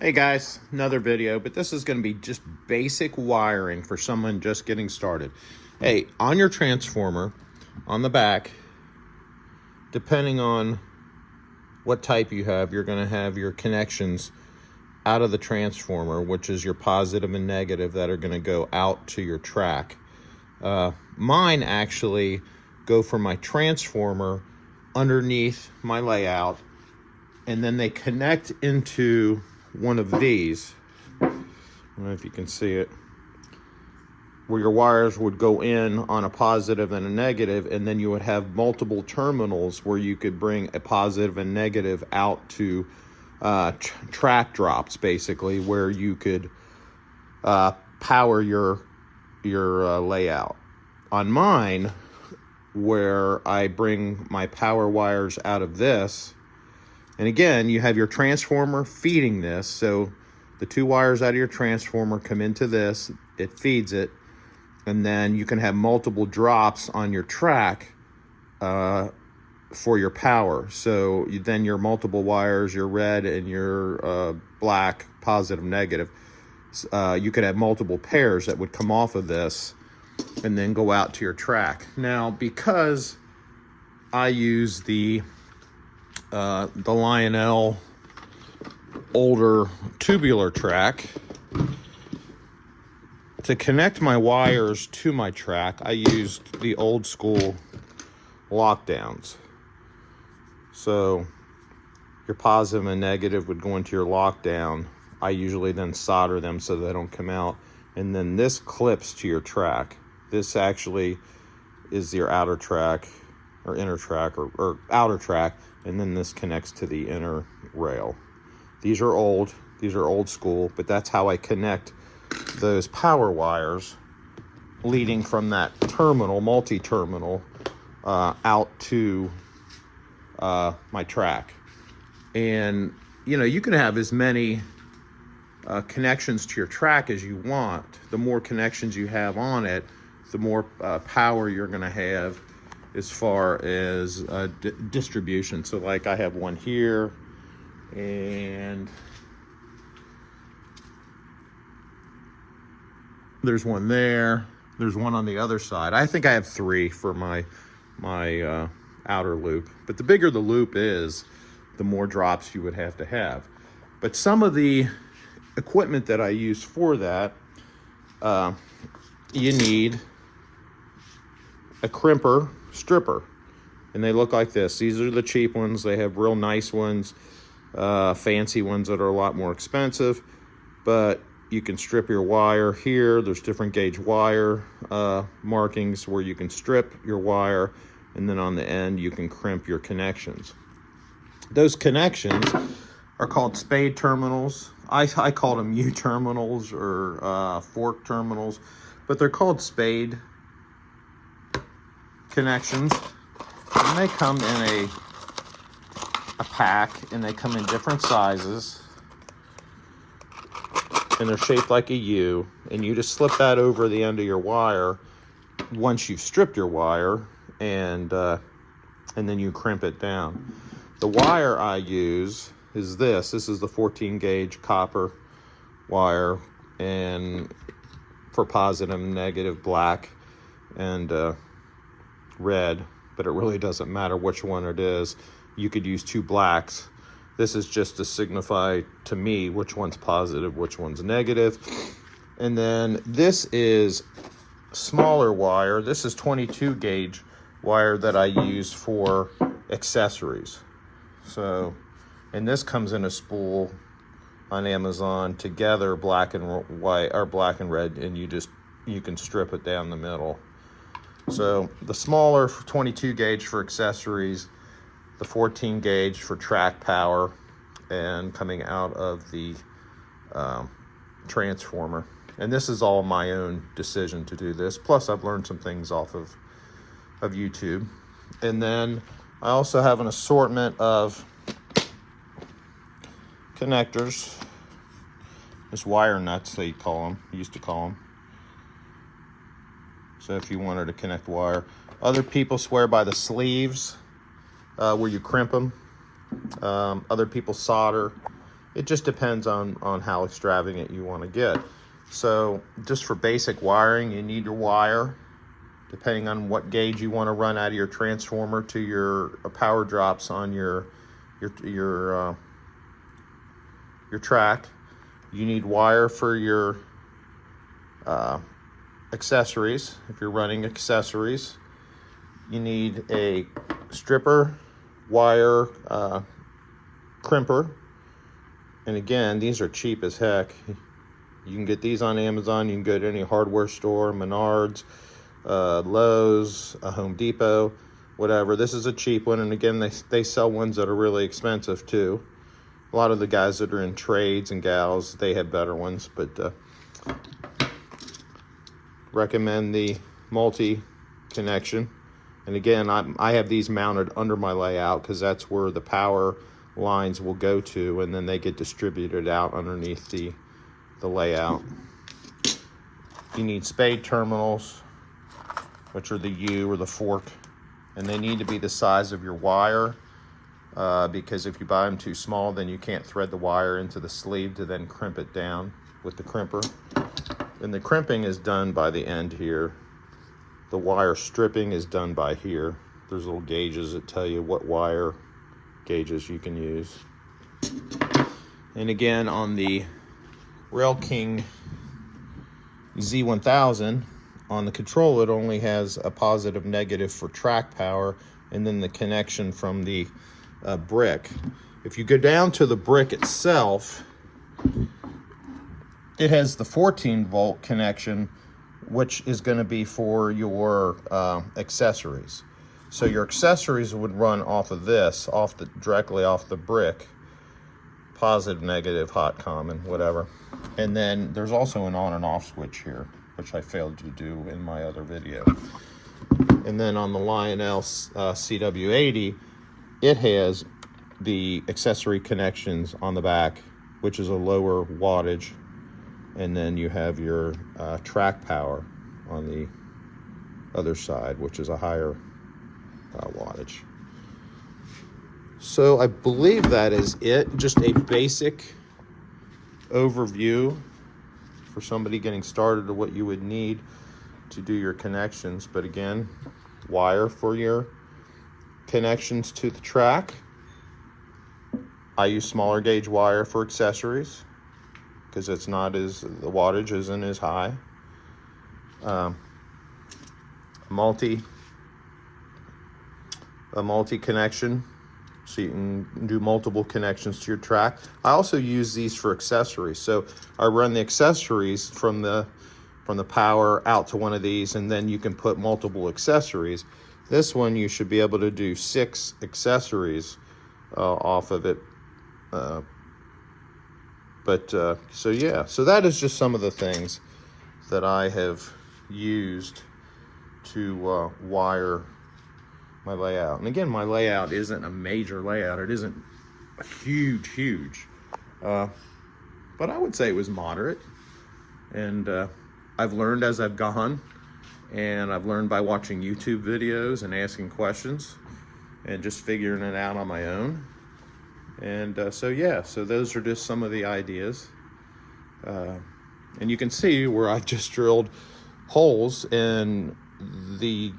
Hey guys, another video, but this is going to be just basic wiring for someone just getting started. Hey, on your transformer, on the back, depending on what type you have, you're going to have your connections out of the transformer, which is your positive and negative that are going to go out to your track. Mine actually go from my transformer underneath my layout, and then they connect into one of these. I don't know if you can see it, where your wires would go in on a positive and a negative, and then you would have multiple terminals where you could bring a positive and negative out to track drops, basically, where you could power your layout. On mine, where I bring my power wires out of this, and again, you have your transformer feeding this, so the two wires out of your transformer come into this, it feeds it, and then you can have multiple drops on your track for your power. So then your multiple wires, your red and your black, positive, negative, you could have multiple pairs that would come off of this and then go out to your track. Now, because I use the Lionel older tubular track, to connect my wires to my track, I used the old school lockdowns. So your positive and negative would go into your lockdown. I usually then solder them so they don't come out. And then this clips to your track. This actually is your outer track or inner track or outer track. And then this connects to the inner rail. These are old school, but that's how I connect those power wires leading from that terminal, multi-terminal, out to my track. And you can have as many connections to your track as you want. The more connections you have on it, the more power you're going to have as far as distribution. So like I have one here, and there's one there, there's one on the other side. I think I have three for my outer loop, but the bigger the loop is, the more drops you would have to have. But some of the equipment that I use for that, you need a crimper stripper, and they look like this. These are the cheap ones. They have real nice ones, fancy ones that are a lot more expensive, but you can strip your wire here. There's different gauge wire markings where you can strip your wire, and then on the end you can crimp your connections. Those connections are called spade terminals. I call them U-terminals or fork terminals, but they're called spade connections. And they come in a pack, and they come in different sizes, and they're shaped like a U, and you just slip that over the end of your wire once you've stripped your wire, and then you crimp it down. The wire I use is this is the 14 gauge copper wire, and for positive and negative, black and red, but it really doesn't matter which one it is. You could use two blacks. This is just to signify to me which one's positive, which one's negative. And then this is smaller wire. This is 22 gauge wire that I use for accessories. So, and this comes in a spool on Amazon together, black and white or black and red, and you can strip it down the middle. So the smaller 22 gauge for accessories, the 14 gauge for track power and coming out of the transformer. And this is all my own decision to do this. Plus I've learned some things off of YouTube. And then I also have an assortment of connectors. This wire nuts, they used to call them. So if you wanted to connect wire. Other people swear by the sleeves, where you crimp them. Other people solder It just depends on how extravagant you want to get. So just for basic wiring, you need your wire, depending on what gauge you want to run out of your transformer to your power drops on your track. You need wire for your accessories, if you're running accessories. You need a stripper, wire, crimper. And again, these are cheap as heck. You can get these on Amazon. You can go to any hardware store, Menards, Lowe's, Home Depot, whatever. This is a cheap one. And again, they sell ones that are really expensive too. A lot of the guys that are in trades and gals, they have better ones. But recommend the multi connection. And again, I have these mounted under my layout because that's where the power lines will go to, and then they get distributed out underneath the layout. You need spade terminals, which are the U or the fork, and they need to be the size of your wire, because if you buy them too small, then you can't thread the wire into the sleeve to then crimp it down with the crimper. And the crimping is done by the end here. The wire stripping is done by here. There's little gauges that tell you what wire gauges you can use. And again, on the Rail King Z1000, on the control, it only has a positive negative for track power, and then the connection from the brick. If you go down to the brick itself, it has the 14-volt connection, which is going to be for your accessories. So your accessories would run off of this, directly off the brick, positive, negative, hot, common, whatever. And then there's also an on and off switch here, which I failed to do in my other video. And then on the Lionel CW80, it has the accessory connections on the back, which is a lower wattage. And then you have your track power on the other side, which is a higher wattage. So I believe that is it. Just a basic overview for somebody getting started of what you would need to do your connections. But again, wire for your connections to the track. I use smaller gauge wire for accessories, because it's not as, the wattage isn't as high. A multi connection, so you can do multiple connections to your track. I also use these for accessories. So I run the accessories from the power out to one of these, and then you can put multiple accessories. This one, you should be able to do 6 accessories off of it. So yeah, so that is just some of the things that I have used to wire my layout. And again, my layout isn't a major layout. It isn't huge, but I would say it was moderate. And I've learned as I've gone, and I've learned by watching YouTube videos and asking questions and just figuring it out on my own. And so yeah, so those are just some of the ideas. And you can see where I've just drilled holes, and the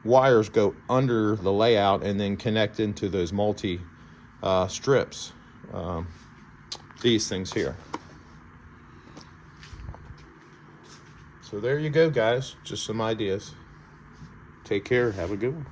wires go under the layout and then connect into those multi strips, these things here. So there you go, guys, just some ideas. Take care, have a good one.